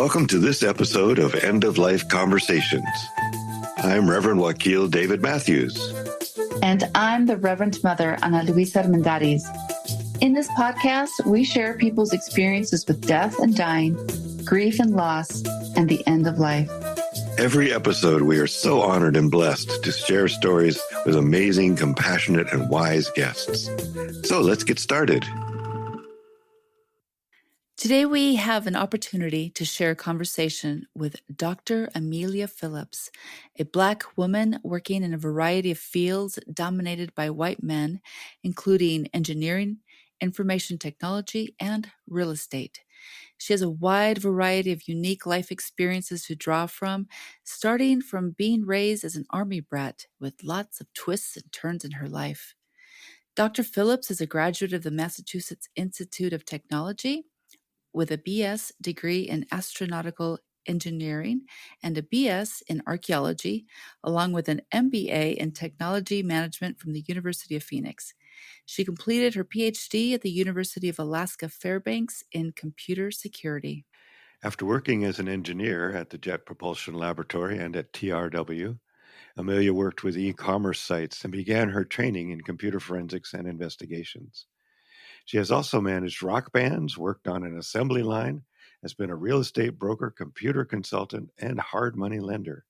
Welcome to this episode of End of Life Conversations. I'm Reverend Wakil David Matthews. And I'm the Reverend Mother Ana Luisa Armendariz. In this podcast, we share people's experiences with death and dying, grief and loss, and the end of life. Every episode, we are so honored and blessed to share stories with amazing, compassionate, and wise guests. So let's get started. Today, we have an opportunity to share a conversation with Dr. Amelia Phillips, a Black woman working in a variety of fields dominated by white men, including engineering, information technology, and real estate. She has a wide variety of unique life experiences to draw from, starting from being raised as an Army brat with lots of twists and turns in her life. Dr. Phillips is a graduate of the Massachusetts Institute of Technology, with a BS degree in Astronautical Engineering and a BS in Archaeology, along with an MBA in Technology Management from the University of Phoenix. She completed her PhD at the University of Alaska Fairbanks in Computer Security. After working as an engineer at the Jet Propulsion Laboratory and at TRW, Amelia worked with e-commerce sites and began her training in computer forensics and investigations. She has also managed rock bands, worked on an assembly line, has been a real estate broker, computer consultant, and hard money lender.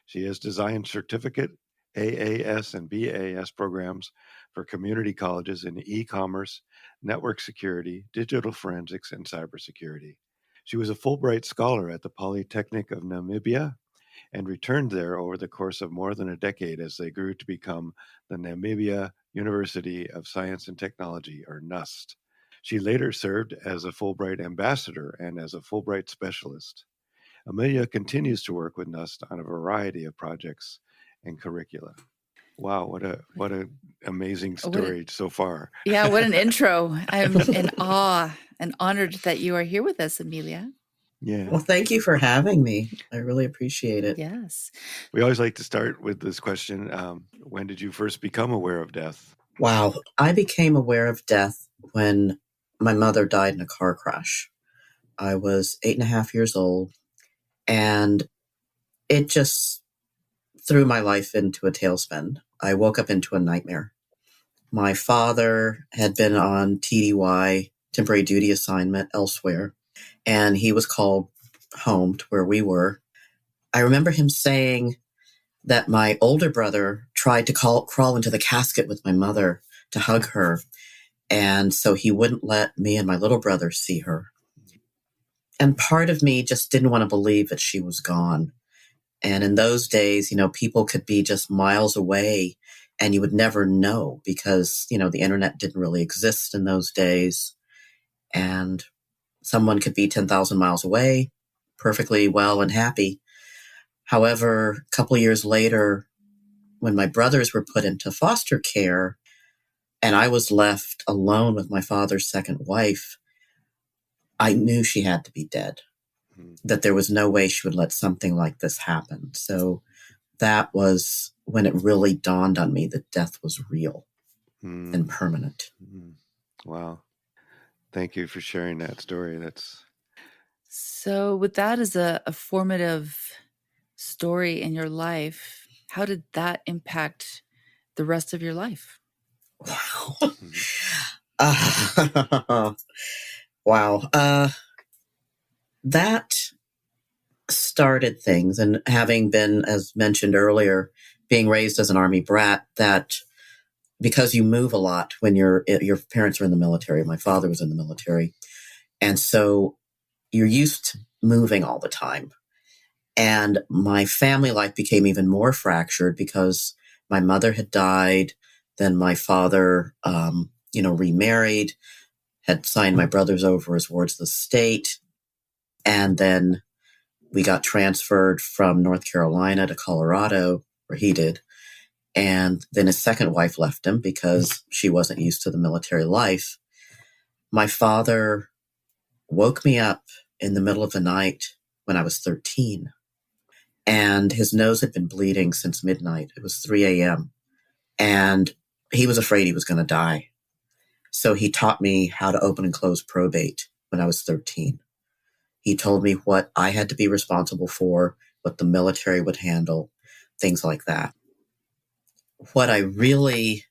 She has designed certificate, AAS, and BAS programs for community colleges in e-commerce, network security, digital forensics, and cybersecurity. She was a Fulbright Scholar at the Polytechnic of Namibia and returned there over the course of more than a decade as they grew to become the Namibia University of Science and Technology, or NUST. She later served as a Fulbright ambassador and as a Fulbright specialist. Amelia continues to work with NUST on a variety of projects and curricula. Wow, what a amazing story so far. Yeah, what an intro. I'm in awe and honored that you are here with us, Amelia. Yeah. Well, thank you for having me. I really appreciate it. Yes. We always like to start with this question. When did you first become aware of death? Wow. I became aware of death when my mother died in a car crash. I was 8.5 years old, and it just threw my life into a tailspin. I woke up into a nightmare. My father had been on TDY, temporary duty assignment, elsewhere, and he was called home to where we were. I remember him saying that my older brother tried to crawl into the casket with my mother to hug her, and so he wouldn't let me and my little brother see her. And part of me just didn't want to believe that she was gone. And in those days, people could be just miles away and you would never know because, the internet didn't really exist in those days. And someone could be 10,000 miles away, perfectly well and happy. However, a couple of years later, when my brothers were put into foster care and I was left alone with my father's second wife, I knew she had to be dead, that there was no way she would let something like this happen. So that was when it really dawned on me that death was real and permanent. Wow. Thank you for sharing that story. So with that as a formative story in your life, how did that impact the rest of your life? Wow. Wow. That started things. And having been, as mentioned earlier, being raised as an Army brat, that because you move a lot when your parents are in the military. My father was in the military. And so you're used to moving all the time. And my family life became even more fractured because my mother had died. Then my father, remarried, had signed my brothers over as wards of the state. And then we got transferred from North Carolina to Colorado, where he did. And then his second wife left him because she wasn't used to the military life. My father woke me up in the middle of the night when I was 13. And his nose had been bleeding since midnight. It was 3 a.m. And he was afraid he was going to die. So he taught me how to open and close probate when I was 13. He told me what I had to be responsible for, what the military would handle, things like that. What I really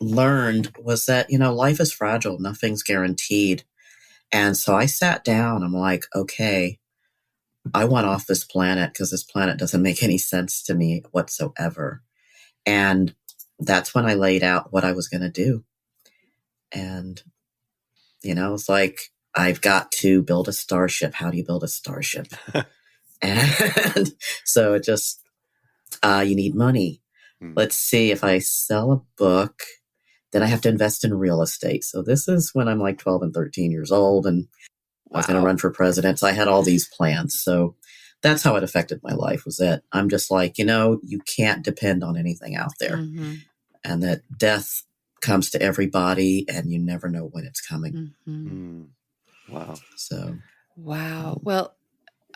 learned was that, life is fragile. Nothing's guaranteed. And so I sat down. I'm like, okay, I want off this planet because this planet doesn't make any sense to me whatsoever. And that's when I laid out what I was going to do. And, it's like, I've got to build a starship. How do you build a starship? And so it just, you need money. Let's see, if I sell a book, then I have to invest in real estate. So this is when I'm like 12 and 13 years old, and I was going to run for president. So I had all these plans. So that's how it affected my life, was that I'm just like, you can't depend on anything out there. Mm-hmm. And that death comes to everybody and you never know when it's coming. Mm-hmm. Wow. So. Wow. Well,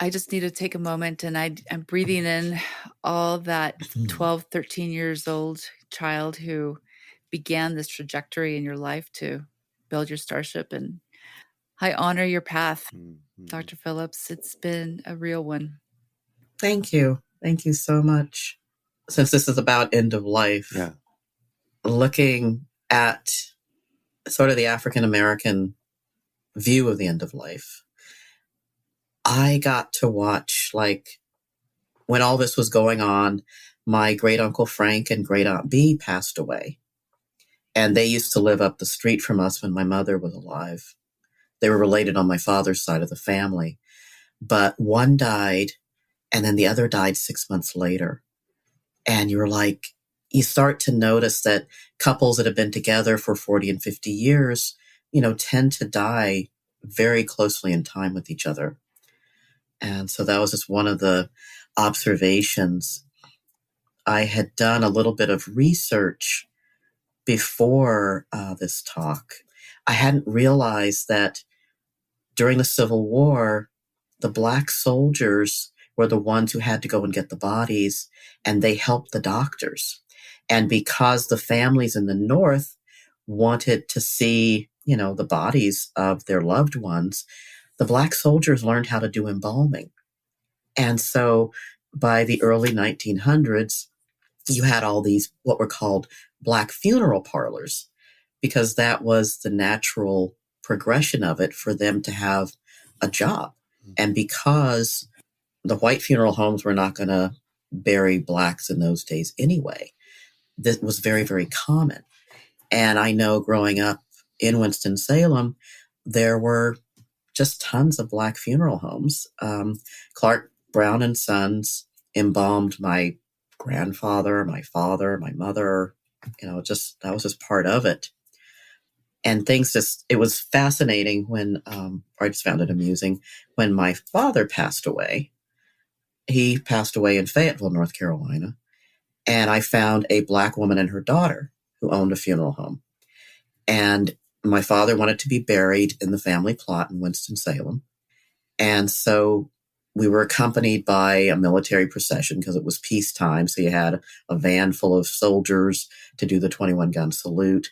I just need to take a moment, and I'm breathing in all that 12, 13 years old child who began this trajectory in your life to build your starship. And I honor your path, Dr. Phillips. It's been a real one. Thank you. Thank you so much. Since this is about end of life, looking at sort of the African American view of the end of life, I got to watch, like, when all this was going on, my great uncle Frank and great aunt Bee passed away. And they used to live up the street from us when my mother was alive. They were related on my father's side of the family. But one died, and then the other died 6 months later. And you're like, you start to notice that couples that have been together for 40 and 50 years, tend to die very closely in time with each other. And so that was just one of the observations. I had done a little bit of research before this talk. I hadn't realized that during the Civil War, the Black soldiers were the ones who had to go and get the bodies, and they helped the doctors. And because the families in the North wanted to see, the bodies of their loved ones, the Black soldiers learned how to do embalming. And so by the early 1900s, you had all these what were called Black funeral parlors, because that was the natural progression of it for them to have a job. And because the white funeral homes were not going to bury Blacks in those days anyway, this was very, very common. And I know growing up in Winston-Salem, there were just tons of Black funeral homes. Clark Brown and Sons embalmed my grandfather, my father, my mother, that was just part of it. And it was fascinating when, I just found it amusing, when my father passed away. He passed away in Fayetteville, North Carolina. And I found a Black woman and her daughter who owned a funeral home. And my father wanted to be buried in the family plot in Winston-Salem. And so we were accompanied by a military procession because it was peacetime. So you had a van full of soldiers to do the 21-gun salute.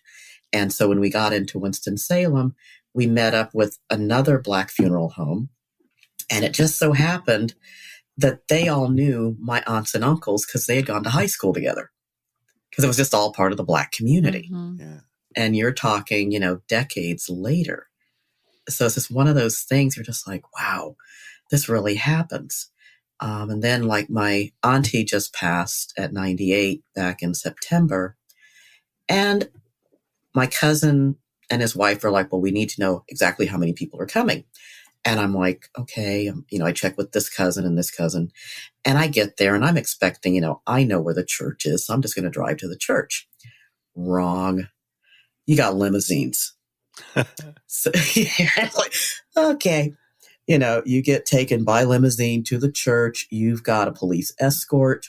And so when we got into Winston-Salem, we met up with another Black funeral home. And it just so happened that they all knew my aunts and uncles because they had gone to high school together, because it was just all part of the Black community. Mm-hmm. Yeah. And you're talking, decades later. So it's just one of those things you're just like, wow, this really happens. And then, like, my auntie just passed at 98 back in September. And my cousin and his wife are like, well, we need to know exactly how many people are coming. And I'm like, okay, I check with this cousin and this cousin. And I get there and I'm expecting, I know where the church is, so I'm just going to drive to the church. Wrong. You got limousines. So like, okay. You get taken by limousine to the church. You've got a police escort,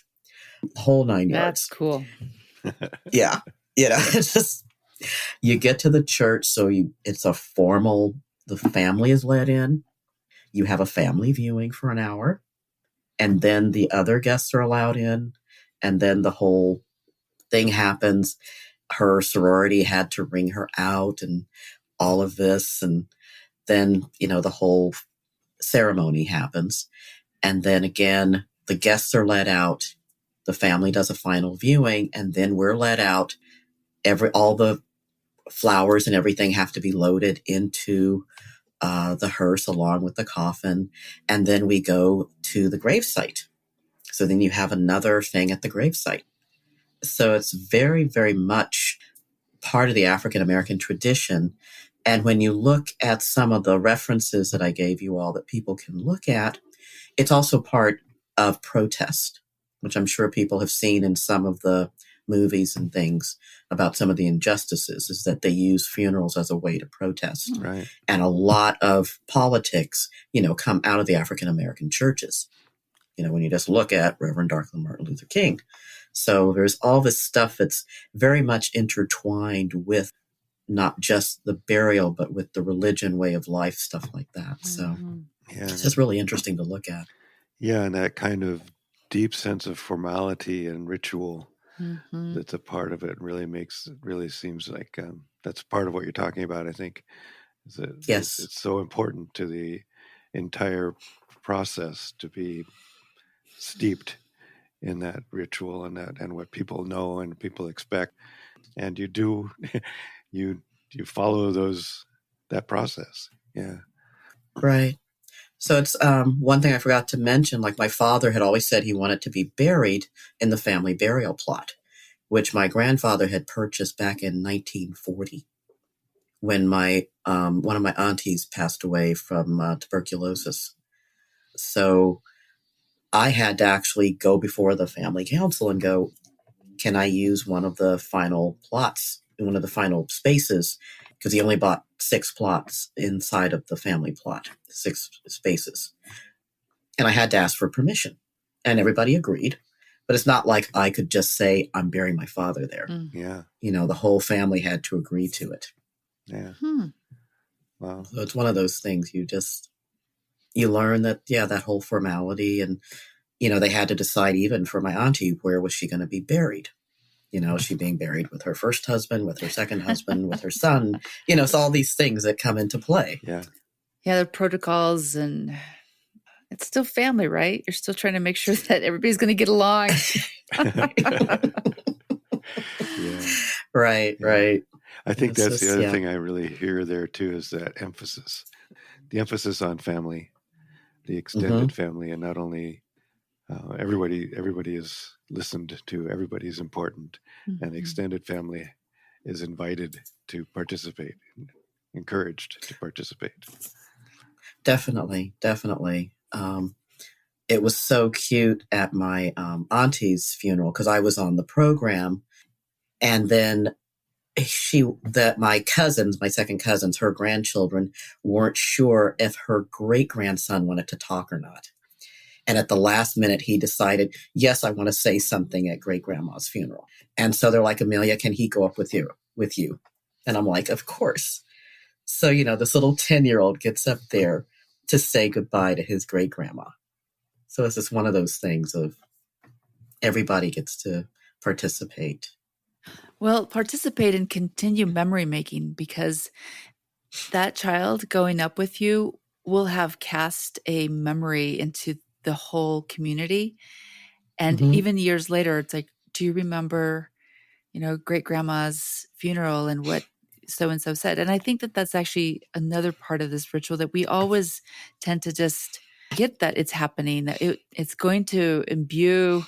the whole 9 yards. That's cool. Yeah. It's just, you get to the church. So it's a formal, the family is let in. You have a family viewing for an hour, and then the other guests are allowed in. And then the whole thing happens. Her sorority had to ring her out and all of this. And then, the whole ceremony happens. And then again, the guests are let out. The family does a final viewing, and then we're let out. All the flowers and everything have to be loaded into the hearse along with the coffin. And then we go to the gravesite. So then you have another thing at the gravesite. So it's very, very much part of the African American tradition. And when you look at some of the references that I gave you all that people can look at, it's also part of protest, which I'm sure people have seen in some of the movies and things about some of the injustices, is that they use funerals as a way to protest. Right. And a lot of politics, come out of the African American churches. When you just look at Reverend Dr. Martin Luther King. So there's all this stuff that's very much intertwined with not just the burial, but with the religion, way of life, stuff like that. So it's just really interesting to look at. Yeah, and that kind of deep sense of formality and ritual that's a part of it really seems like that's part of what you're talking about, I think. Yes. It's so important to the entire process to be steeped in that ritual and what people know and people expect. And you do, you follow that process. Yeah. Right. So it's one thing I forgot to mention, like my father had always said he wanted to be buried in the family burial plot, which my grandfather had purchased back in 1940 when my one of my aunties passed away from tuberculosis. So I had to actually go before the family council and go, can I use one of the final plots, one of the final spaces? Because he only bought 6 plots inside of the family plot, 6 spaces. And I had to ask for permission. And everybody agreed. But it's not like I could just say, I'm burying my father there. Yeah. The whole family had to agree to it. Yeah. Wow. So it's one of those things you learn that, that whole formality. And, they had to decide even for my auntie, where was she going to be buried? Is she being buried with her first husband, with her second husband, with her son? It's all these things that come into play. Yeah. Yeah, the protocols, and it's still family, right? You're still trying to make sure that everybody's going to get along. Yeah. Right, right. I think that's the other thing I really hear there too, is that emphasis. The emphasis on family, the extended family, and not only everybody is listened to, everybody's important, and the extended family is invited to participate, encouraged to participate. Definitely. It was so cute at my auntie's funeral because I was on the program, and then my second cousins, her grandchildren weren't sure if her great grandson wanted to talk or not. And at the last minute, he decided, yes, I want to say something at great grandma's funeral. And so they're like, Amelia, can he go up with you? And I'm like, of course. So, this little 10-year-old gets up there to say goodbye to his great grandma. So it's just one of those things of everybody gets to participate. Well, participate and continue memory making, because that child going up with you will have cast a memory into the whole community. And even years later, it's like, do you remember, great grandma's funeral and what so-and-so said? And I think that that's actually another part of this ritual that we always tend to just get, that it's happening, that it's going to imbue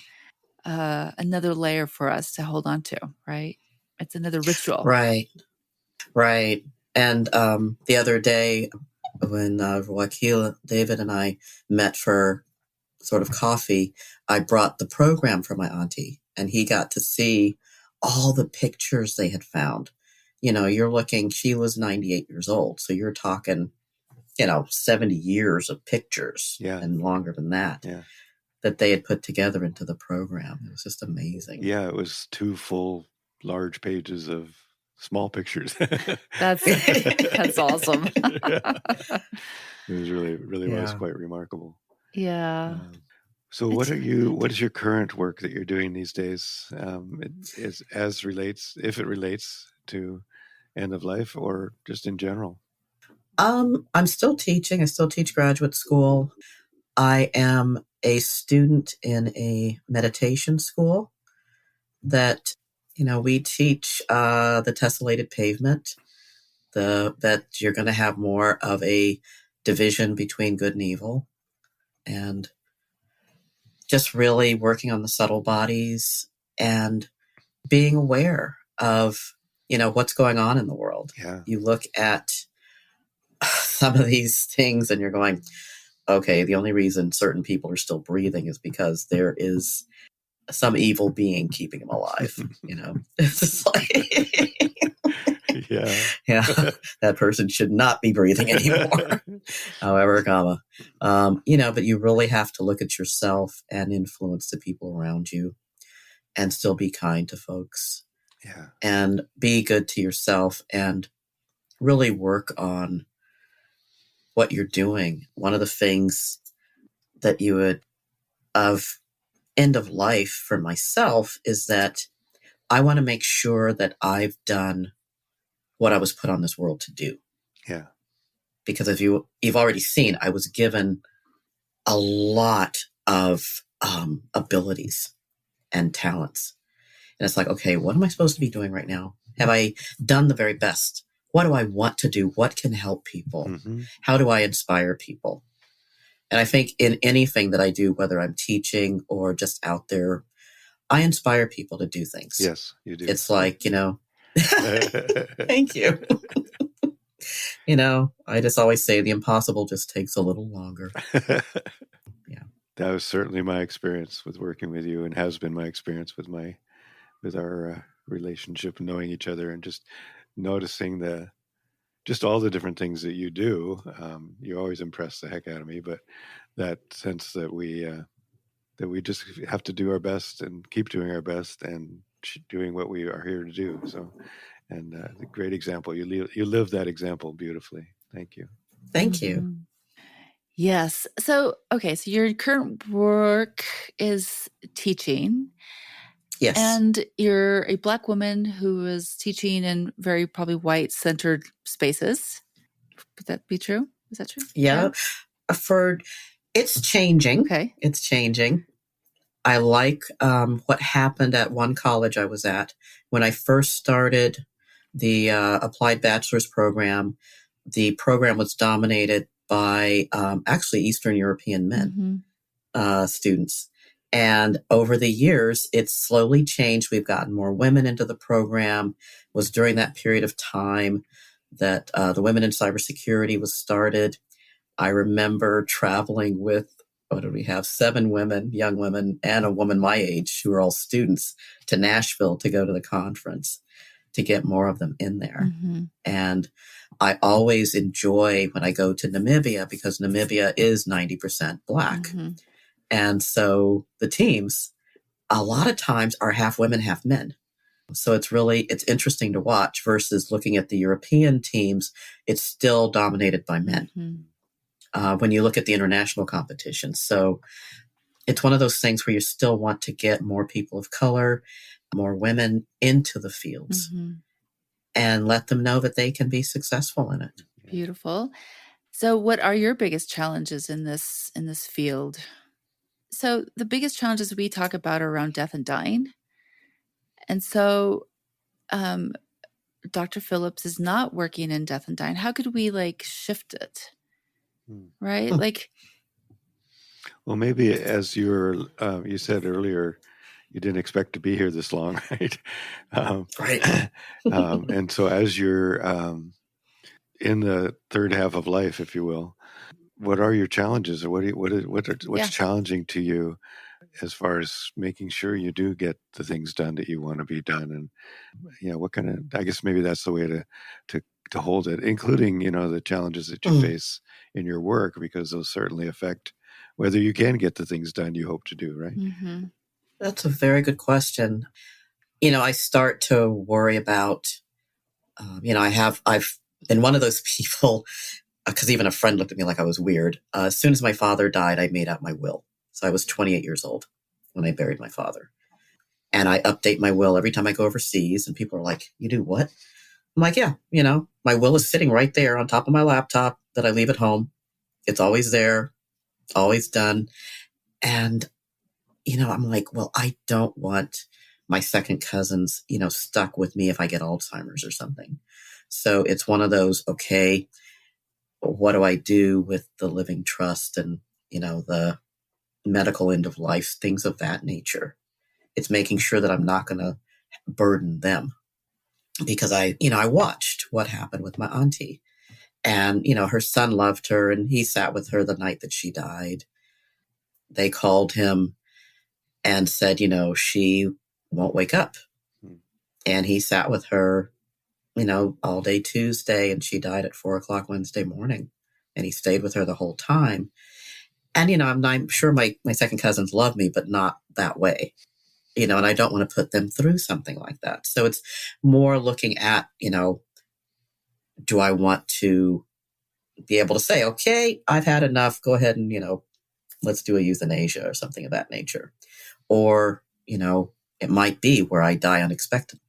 another layer for us to hold on to, right? It's another ritual. Right. And the other day when Joaquin, David, and I met for sort of coffee, I brought the program for my auntie, and he got to see all the pictures they had found. You're looking, she was 98 years old. So you're talking, 70 years of pictures and longer than that, that they had put together into the program. It was just amazing. Yeah, it was 2 full large pages of small pictures. That's awesome. It was really was quite remarkable. Yeah. So what is your current work that you're doing these days? If it relates to end of life or just in general? I'm still teaching. I still teach graduate school. I am a student in a meditation school that, we teach the tessellated pavement, that you're going to have more of a division between good and evil, and just really working on the subtle bodies and being aware of, what's going on in the world. Yeah. You look at some of these things and you're going, okay, the only reason certain people are still breathing is because there is some evil being keeping them alive. It's just like, yeah, that person should not be breathing anymore. However, but you really have to look at yourself and influence the people around you and still be kind to folks. Yeah. And be good to yourself and really work on what you're doing. One of the things that you would, of end of life for myself, is that I want to make sure that I've done what I was put on this world to do. Yeah. Because if you've already seen, I was given a lot of abilities and talents. And it's like, okay, what am I supposed to be doing right now? Have I done the very best? What do I want to do? What can help people? Mm-hmm. How do I inspire people? And I think in anything that I do, whether I'm teaching or just out there, I inspire people to do things. Yes, you do. It's like, thank you. I just always say the impossible just takes a little longer. Yeah. That was certainly my experience with working with you, and has been my experience with our relationship, knowing each other, and just noticing just all the different things that you do. You always impress the heck out of me, but that sense that we just have to do our best and keep doing our best and doing what we are here to do. So, and a great example. You live that example beautifully. Thank you. Thank you. Yes. So, okay. So your current work is teaching. Yes. And you're a Black woman who is teaching in very probably white-centered spaces. Would that be true? Is that true? Yeah. It's changing. Okay. It's changing. I like what happened at one college I was at. When I first started the applied bachelor's program, the program was dominated by actually Eastern European men, students. And over the years, it's slowly changed. We've gotten more women into the program. It was during that period of time that the Women in Cybersecurity was started. I remember traveling with, what did we have? 7 women, young women, and a woman my age who are all students, to Nashville to go to the conference to get more of them in there. And I always enjoy when I go to Namibia, because Namibia is 90% Black. And so the teams, a lot of times, are half women, half men. So it's interesting to watch, versus looking at the European teams, it's still dominated by men. When you look at the international competition. So it's one of those things where you still want to get more people of color, more women into the fields, and let them know that they can be successful in it. Beautiful. So what are your biggest challenges in this field? So the biggest challenges we talk about are around death and dying. And so Dr. Phillips is not working in death and dying. How could we shift it? Right? Well, maybe as you said earlier, you didn't expect to be here this long, right? Right. And so as you're in the third half of life, if you will, what are your challenges, or what's challenging to you as far as making sure you do get the things done that you want to be done? And what kind of, I guess maybe that's the way to hold it, including, the challenges that you face in your work, because those certainly affect whether you can get the things done you hope to do, right? That's a very good question. I start to worry about, I've been one of those people, because even a friend looked at me like I was weird. As soon as my father died, I made out my will. So I was 28 years old when I buried my father. And I update my will every time I go overseas, and people are like, "You do what?" I'm like, yeah, my will is sitting right there on top of my laptop that I leave at home. It's always there, always done. And, I'm like, well, I don't want my second cousins, stuck with me if I get Alzheimer's or something. So it's one of those, okay, what do I do with the living trust and, the medical end of life, things of that nature. It's making sure that I'm not going to burden them, because I watched what happened with my auntie, and, her son loved her and he sat with her the night that she died. They called him and said, she won't wake up. And he sat with her, all day Tuesday, and she died at 4:00 Wednesday morning. And he stayed with her the whole time. And, I'm sure my second cousins love me, but not that way, and I don't want to put them through something like that. So it's more looking at, do I want to be able to say, okay, I've had enough, go ahead and, let's do a euthanasia or something of that nature. Or, it might be where I die unexpectedly,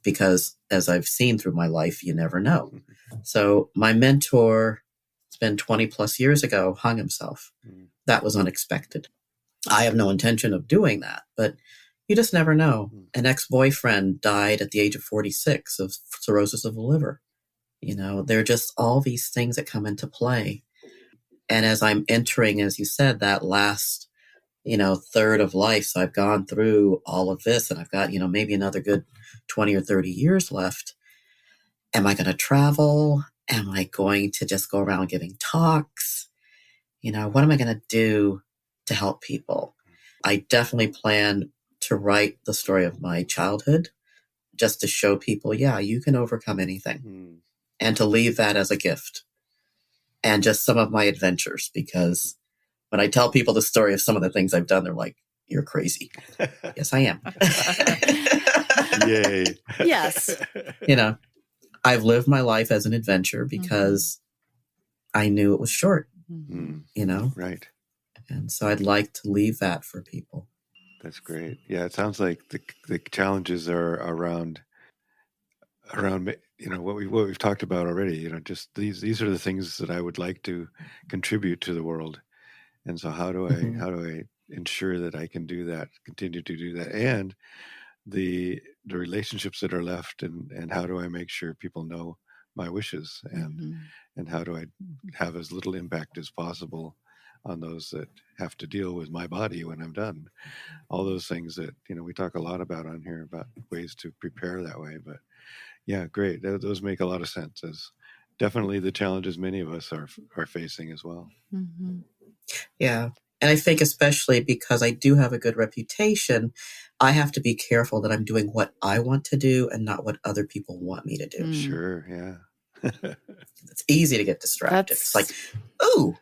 because as I've seen through my life, you never know. So my mentor, it's been 20 plus years ago, hung himself. That was unexpected. I have no intention of doing that, but you just never know. An ex-boyfriend died at the age of 46 of cirrhosis of the liver. There are just all these things that come into play. And as I'm entering, as you said, that last, third of life, so I've gone through all of this and I've got, maybe another good 20 or 30 years left. Am I going to travel? Am I going to just go around giving talks? What am I going to do to help people? I definitely plan to write the story of my childhood, just to show people, yeah, you can overcome anything, and to leave that as a gift, and just some of my adventures, because when I tell people the story of some of the things I've done, they're like, you're crazy. Yes, I am. Yay. Yes. I've lived my life as an adventure because I knew it was short, Right. And so I'd like to leave that for people. That's great. Yeah, it sounds like the challenges are around what we've talked about already. Just these are the things that I would like to contribute to the world, and so how do I ensure that I can do that, continue to do that, and the relationships that are left, and how do I make sure people know my wishes, and how do I have as little impact as possible on those that have to deal with my body when I'm done. All those things that, we talk a lot about on here, about ways to prepare that way. But yeah, great. Those make a lot of sense, as definitely the challenges many of us are facing as well. Yeah. And I think especially because I do have a good reputation, I have to be careful that I'm doing what I want to do and not what other people want me to do. Sure, yeah. It's easy to get distracted. It's like, ooh.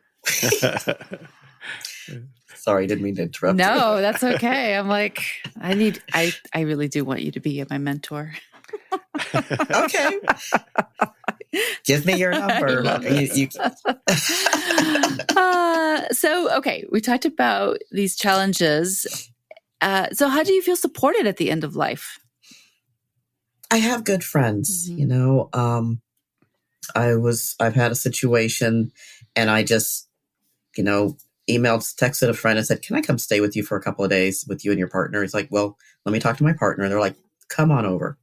Sorry, didn't mean to interrupt you. No, that's okay. I'm like, I really do want you to be my mentor. Okay. Give me your number. So, okay, we talked about these challenges. So how do you feel supported at the end of life? I have good friends, I've had a situation and I just, texted a friend and said, can I come stay with you for a couple of days with you and your partner? He's like, well, let me talk to my partner. And they're like, come on over,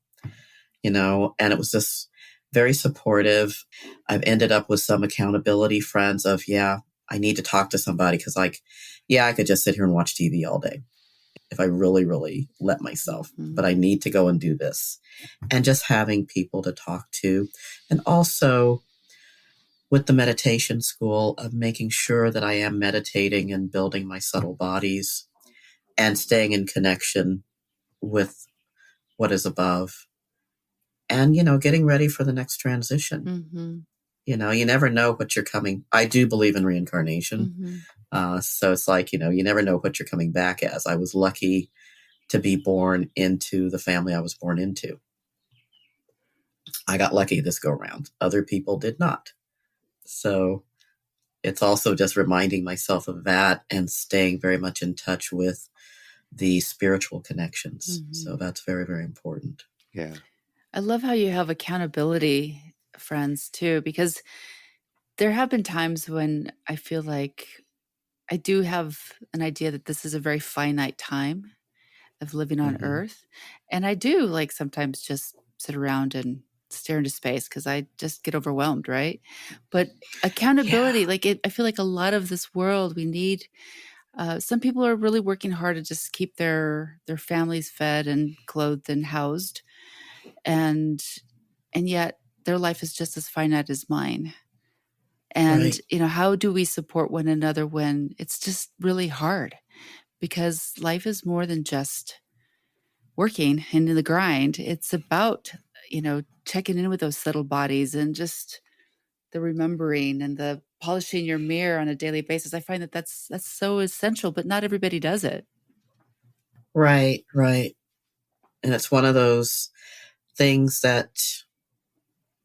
and it was just very supportive. I've ended up with some accountability friends of, I need to talk to somebody, because I could just sit here and watch TV all day if I really, really let myself, but I need to go and do this. And just having people to talk to. And also with the meditation school, of making sure that I am meditating and building my subtle bodies and staying in connection with what is above. And, getting ready for the next transition. You never know what you're coming. I do believe in reincarnation. So it's like, you never know what you're coming back as. I was lucky to be born into the family I was born into. I got lucky this go around. Other people did not. So it's also just reminding myself of that and staying very much in touch with the spiritual connections. So that's very, very important. Yeah. I love how you have accountability friends too, because there have been times when I feel like I do have an idea that this is a very finite time of living on Mhm. Earth. And I do like sometimes just sit around and stare into space because I just get overwhelmed, right? But accountability, Yeah. like I feel like a lot of this world we need. Some people are really working hard to just keep their families fed and clothed and housed, and yet their life is just as finite as mine. And Right. how do we support one another when it's just really hard? Because life is more than just working and in the grind. It's about, checking in with those little bodies and just the remembering and the polishing your mirror on a daily basis. I find that that's so essential, but not everybody does it. Right. Right. And it's one of those things that,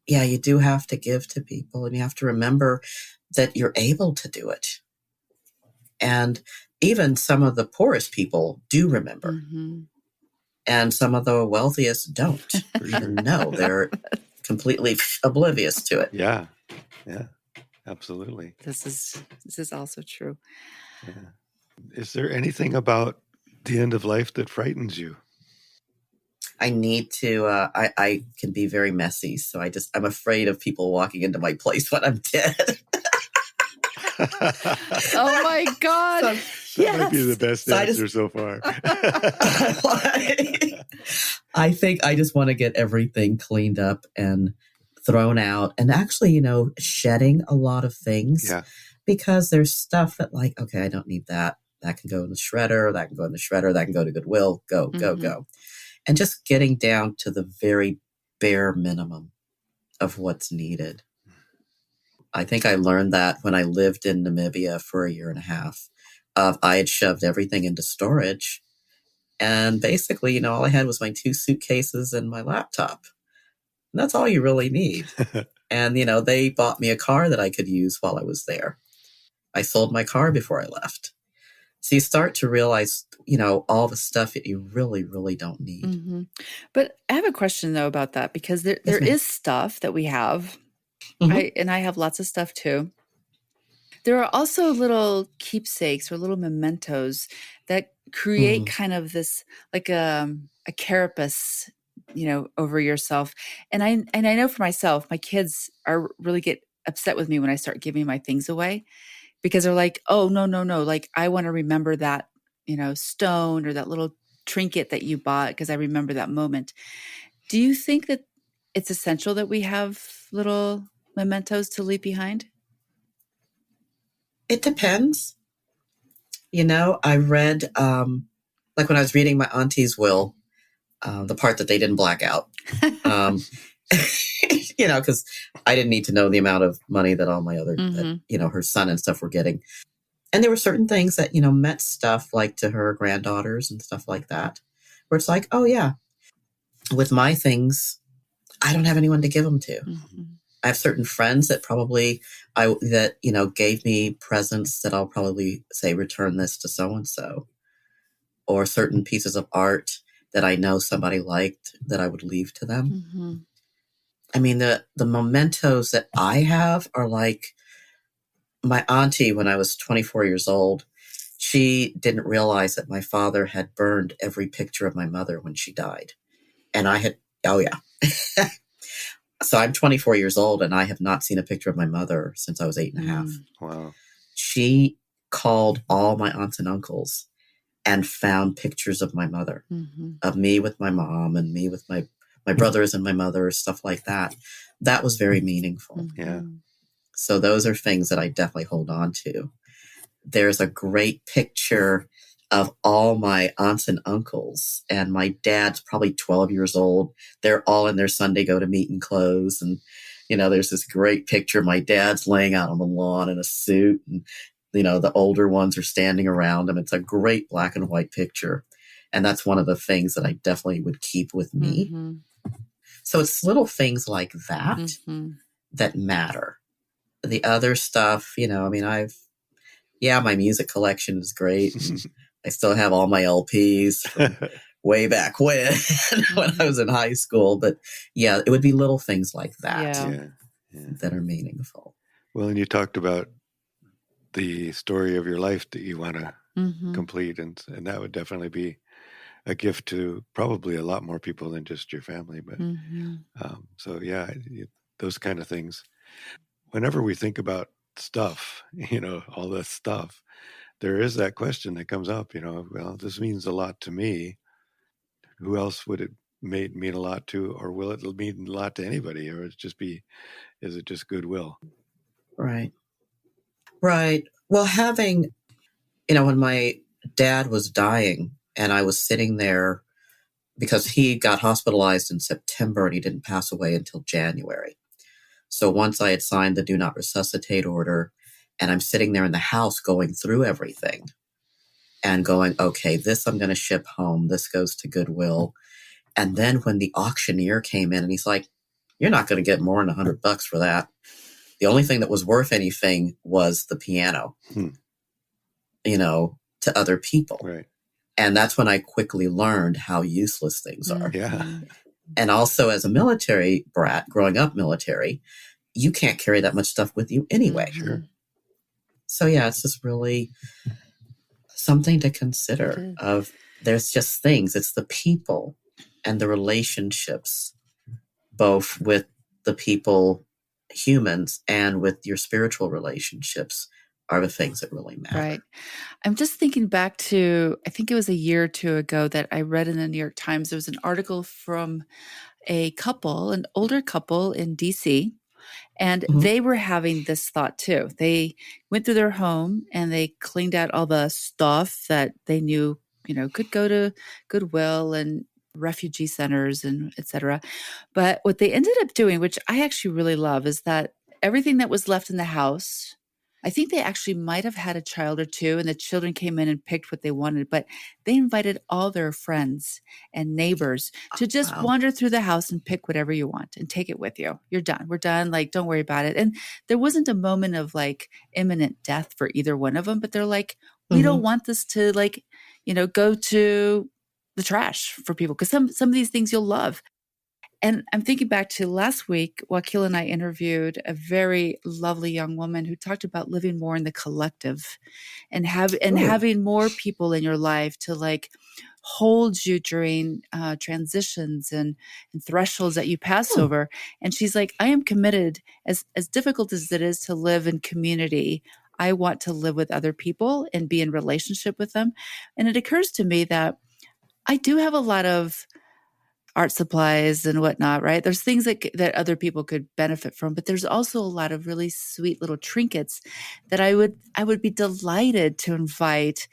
yeah, you do have to give to people, and you have to remember that you're able to do it. And even some of the poorest people do remember, Mm-hmm. and some of the wealthiest don't For sure. even know. They're completely oblivious to it. Yeah. Yeah. Absolutely. This is also true. Yeah. Is there anything about the end of life that frightens you? I need to, I can be very messy. So I'm afraid of people walking into my place when I'm dead. Oh my God. That might be the best So answer so far. I think I just want to get everything cleaned up and thrown out, and actually, shedding a lot of things, Yeah. because there's stuff that, like, okay, I don't need that. That can go in the shredder. That can go in the shredder. That can go to Goodwill. Go, go, Mm-hmm. go. And just getting down to the very bare minimum of what's needed. I think I learned that when I lived in Namibia for a year and a half. I had shoved everything into storage. And basically, all I had was my 2 suitcases and my laptop. And that's all you really need. And, they bought me a car that I could use while I was there. I sold my car before I left. So you start to realize, all the stuff that you really, really don't need. Mm-hmm. But I have a question though about that, because there Yes, ma'am. is stuff that we have. Mhm. I have lots of stuff too. There are also little keepsakes or little mementos that create Mhm. kind of this, like a carapace, over yourself. And I know for myself, my kids are really get upset with me when I start giving my things away, because they're like, "Oh, no, no, no, like I want to remember that, stone or that little trinket that you bought because I remember that moment." Do you think that it's essential that we have little mementos to leave behind? It depends. I read, like when I was reading my auntie's will, the part that they didn't black out. Um, because I didn't need to know the amount of money that all my other, that, Mm-hmm. her son and stuff were getting. And there were certain things that, meant stuff, like to her granddaughters and stuff like that, where it's like, oh yeah, with my things, I don't have anyone to give them to. Mm-hmm. I have certain friends that gave me presents that I'll probably say, return this to so-and-so, or certain pieces of art that I know somebody liked that I would leave to them. Mm-hmm. I mean, the mementos that I have are like my auntie. When I was 24 years old, she didn't realize that my father had burned every picture of my mother when she died. And oh yeah. So I'm 24 years old and I have not seen a picture of my mother since I was 8.5. Wow. She called all my aunts and uncles and found pictures of my mother, Mm-hmm. of me with my mom and me with my brothers and my mother, stuff like that. That was very meaningful. Mm-hmm. Yeah. So those are things that I definitely hold on to. There's a great picture of all my aunts and uncles, and my dad's probably 12 years old. They're all in their Sunday go to meeting clothes. And, there's this great picture. My dad's laying out on the lawn in a suit, and, the older ones are standing around him. It's a great black and white picture. And that's one of the things that I definitely would keep with me. Mm-hmm. So it's little things like that Mm-hmm. that matter. The other stuff, my music collection is great. I still have all my LPs from way back when, when I was in high school. But yeah, it would be little things like that that are meaningful. Well, and you talked about the story of your life that you want to complete, and that would definitely be a gift to probably a lot more people than just your family. But so yeah, those kind of things. Whenever we think about stuff, all this stuff, there is that question that comes up, well, this means a lot to me. Who else would it mean a lot to, or will it mean a lot to anybody, or is it just goodwill? Right. Well, having, when my dad was dying and I was sitting there because he got hospitalized in September and he didn't pass away until January. So once I had signed the do not resuscitate order and I'm sitting there in the house going through everything and going, okay, this I'm going to ship home. This goes to Goodwill. And then when the auctioneer came in and he's like, you're not going to get more than $100 for that. The only thing that was worth anything was the piano, to other people. Right. And that's when I quickly learned how useless things are. Yeah. And also as a military brat, growing up military, you can't carry that much stuff with you anyway. Sure. So yeah, it's just really something to consider of there's just things. It's the people and the relationships, both with the people, humans, and with your spiritual relationships are the things that really matter. Right. I'm just thinking back to, I think it was a year or two ago that I read in the New York Times, there was an article from a couple, an older couple in DC, and they were having this thought too. They went through their home and they cleaned out all the stuff that they knew, could go to Goodwill and refugee centers and et cetera. But what they ended up doing, which I actually really love, is that everything that was left in the house, I think they actually might have had a child or two and the children came in and picked what they wanted, but they invited all their friends and neighbors to just wander through the house and pick whatever you want and take it with you. You're done. We're done. Like, don't worry about it. And there wasn't a moment of like imminent death for either one of them, but they're like, we don't want this to go to the trash for people, because some of these things you'll love. And I'm thinking back to last week, Wakil and I interviewed a very lovely young woman who talked about living more in the collective and having more people in your life to like hold you during transitions and thresholds that you pass over. And she's like, I am committed, as difficult as it is to live in community, I want to live with other people and be in relationship with them. And it occurs to me that I do have a lot of art supplies and whatnot, right? There's things that other people could benefit from, but there's also a lot of really sweet little trinkets that I would be delighted to invite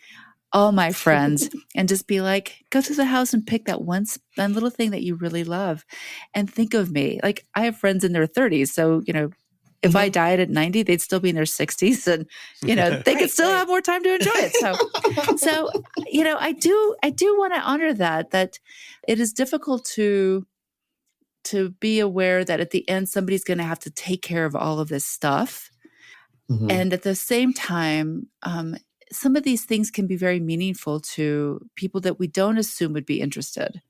all my friends and just be like, go through the house and pick that one little thing that you really love and think of me. Like, I have friends in their 30s. So, if I died at 90, they'd still be in their 60s and, they could still have more time to enjoy it. So, I do want to honor that it is difficult to be aware that at the end, somebody's going to have to take care of all of this stuff. And at the same time, some of these things can be very meaningful to people that we don't assume would be interested.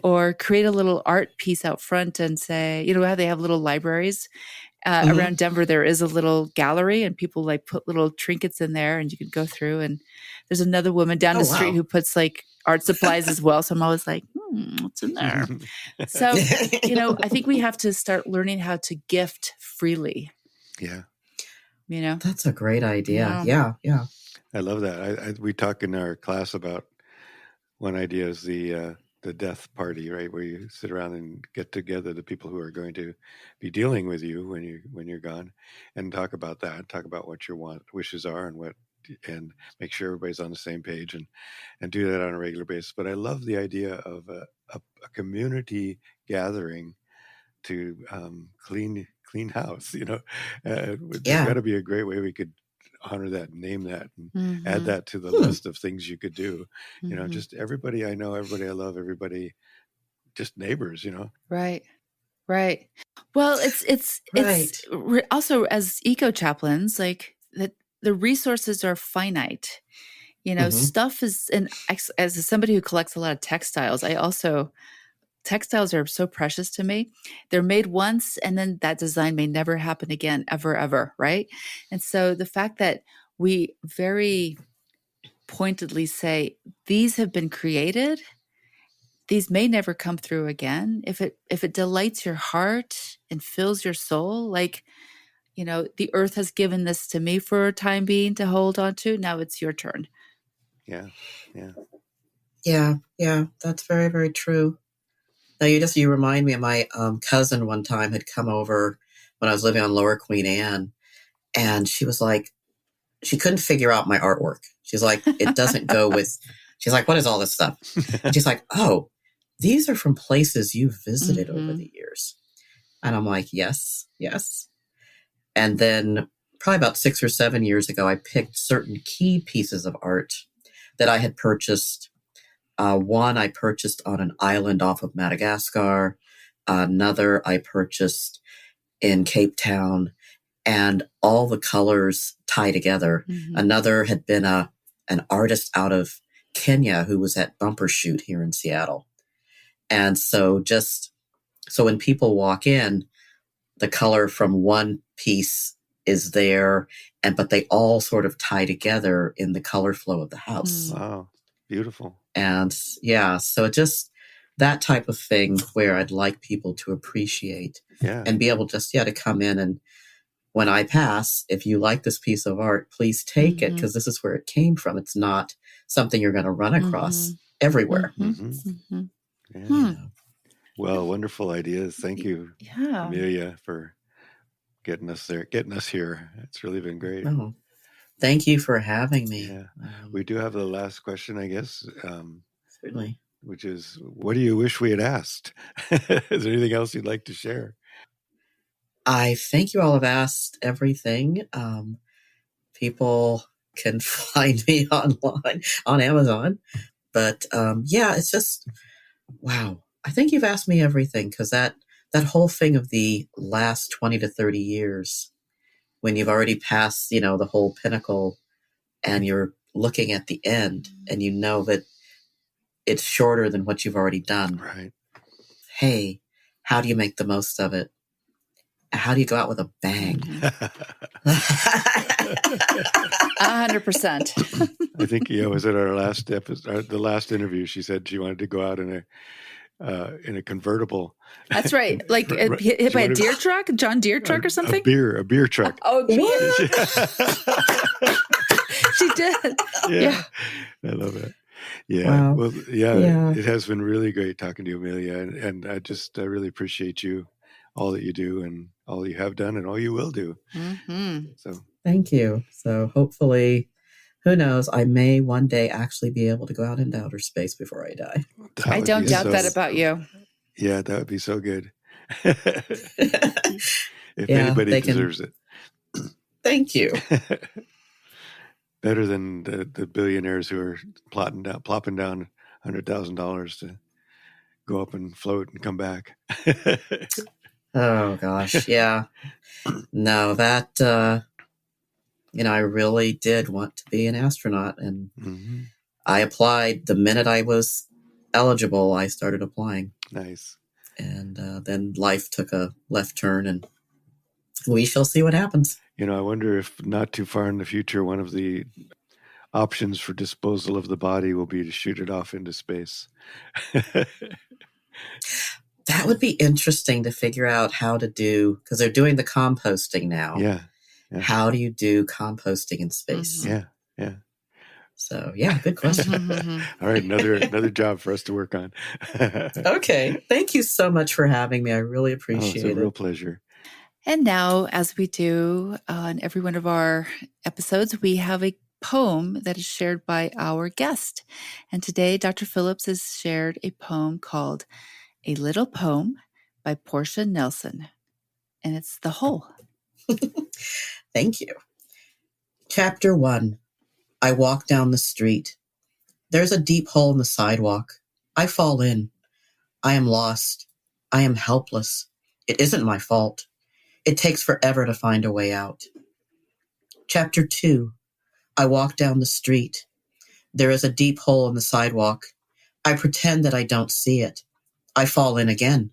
Or create a little art piece out front and say, how they have little libraries around Denver. There is a little gallery and people like put little trinkets in there and you can go through. And there's another woman down the street who puts like art supplies as well. So I'm always like, what's in there? So, I think we have to start learning how to gift freely. Yeah. That's a great idea. Yeah. I love that. We talk in our class about one idea is the death party, right? Where you sit around and get together the people who are going to be dealing with you when you're gone, and talk about that. Talk about what your wishes are and make sure everybody's on the same page and do that on a regular basis. But I love the idea of a community gathering to clean house. There's got to be a great way we could honor that, name that, and add that to the list of things you could do. Just everybody I know, everybody I love, everybody, just neighbors. Right. Well, it's also, as eco chaplains, like that the resources are finite. Stuff is, and as somebody who collects a lot of textiles, textiles are so precious to me. They're made once, and then that design may never happen again, ever, right? And so the fact that we very pointedly say, these have been created, these may never come through again. If it delights your heart and fills your soul, the earth has given this to me for a time being to hold on to. Now it's your turn. Yeah. That's very, very true. Now you remind me of my cousin one time had come over when I was living on Lower Queen Anne, and she was like, she couldn't figure out my artwork. She's like, it doesn't go with, she's like, what is all this stuff? And she's like, oh, these are from places you've visited over the years. And I'm like, yes. And then probably about 6 or 7 years ago, I picked certain key pieces of art that I had purchased. One I purchased on an island off of Madagascar. Another I purchased in Cape Town, and all the colors tie together. Another had been an artist out of Kenya who was at Bumper Shoot here in Seattle. And so when people walk in, the color from one piece is there, but they all sort of tie together in the color flow of the house. Wow. Beautiful. And so just that type of thing where I'd like people to appreciate and be able to come in, and when I pass, if you like this piece of art, please take it, because this is where it came from. It's not something you're going to run across everywhere. Well, wonderful ideas. Thank you, Amelia, for getting us here. It's really been great. Oh, thank you for having me. Yeah. We do have the last question, I guess. Certainly. Which is, what do you wish we had asked? Is there anything else you'd like to share? I think you all have asked everything. People can find me online on Amazon. But it's just, wow. I think you've asked me everything, because that whole thing of the last 20 to 30 years, when you've already passed, the whole pinnacle, and you're looking at the end, and you know that it's shorter than what you've already done. Right. Hey, how do you make the most of it? How do you go out with a bang? 100%. I think was it our last episode, the last interview? She said she wanted to go out in a convertible. That's right, like hit by a deer truck, John Deere truck, or something. A beer truck. Oh, beer. She did. Yeah, I love it. Yeah. Wow. Well, it has been really great talking to you, Amelia, and I really appreciate you, all that you do, and all you have done, and all you will do. So thank you. So hopefully, who knows, I may one day actually be able to go out into outer space before I die. I don't doubt that about you. Yeah, that would be so good. If anybody deserves it. Thank you. Better than the billionaires who are plopping down $100,000 to go up and float and come back. Oh gosh, yeah. No, that I really did want to be an astronaut, and I applied the minute I was eligible. I started applying. Nice. And then life took a left turn, and we shall see what happens. I wonder if not too far in the future, one of the options for disposal of the body will be to shoot it off into space. That would be interesting to figure out how to do, because they're doing the composting now. Yeah. How do you do composting in space? Yeah. So, good question. All right, another job for us to work on. Okay. Thank you so much for having me. I really appreciate it. It's a real pleasure. And now, as we do on every one of our episodes, we have a poem that is shared by our guest. And today, Dr. Phillips has shared a poem called A Little Poem by Portia Nelson. And it's The Hole. Thank you. Chapter 1. I walk down the street. There's a deep hole in the sidewalk. I fall in. I am lost. I am helpless. It isn't my fault. It takes forever to find a way out. Chapter 2. I walk down the street. There is a deep hole in the sidewalk. I pretend that I don't see it. I fall in again.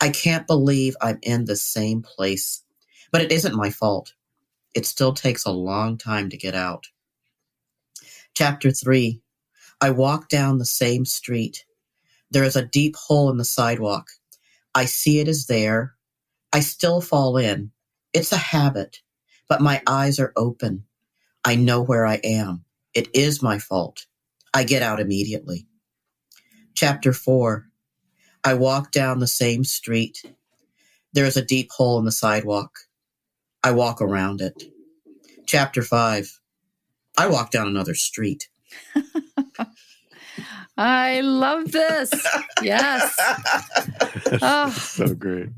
I can't believe I'm in the same place. But it isn't my fault. It still takes a long time to get out. Chapter 3. I walk down the same street. There is a deep hole in the sidewalk. I see it is there. I still fall in. It's a habit, but my eyes are open. I know where I am. It is my fault. I get out immediately. Chapter 4. I walk down the same street. There is a deep hole in the sidewalk. I walk around it. Chapter 5. I walk down another street. I love this. Yes. Oh, So great.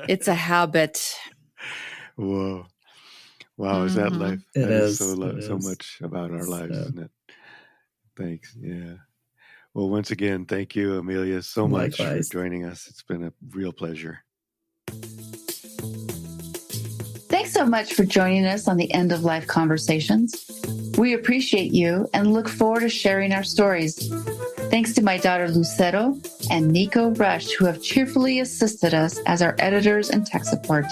it's a habit. Whoa. Wow, is that life? It That is. so much about our lives, So. isn't it? Thanks. Yeah. Well, once again, thank you, Amelia, so much Likewise. for joining us. It's been a real pleasure. Thanks so much for joining us on the End of Life Conversations. We appreciate you and look forward to sharing our stories. Thanks to my daughter Lucero and Nico Rush, who have cheerfully assisted us as our editors and tech support.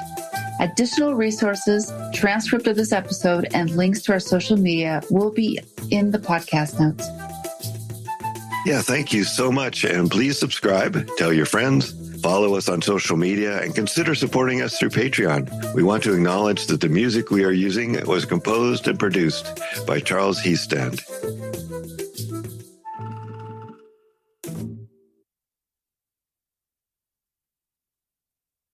Additional resources, transcript of this episode, and links to our social media will be in the podcast notes. Yeah, thank you so much. And please subscribe, tell your friends, follow us on social media, and consider supporting us through Patreon. We want to acknowledge that the music we are using was composed and produced by Charles Heastand.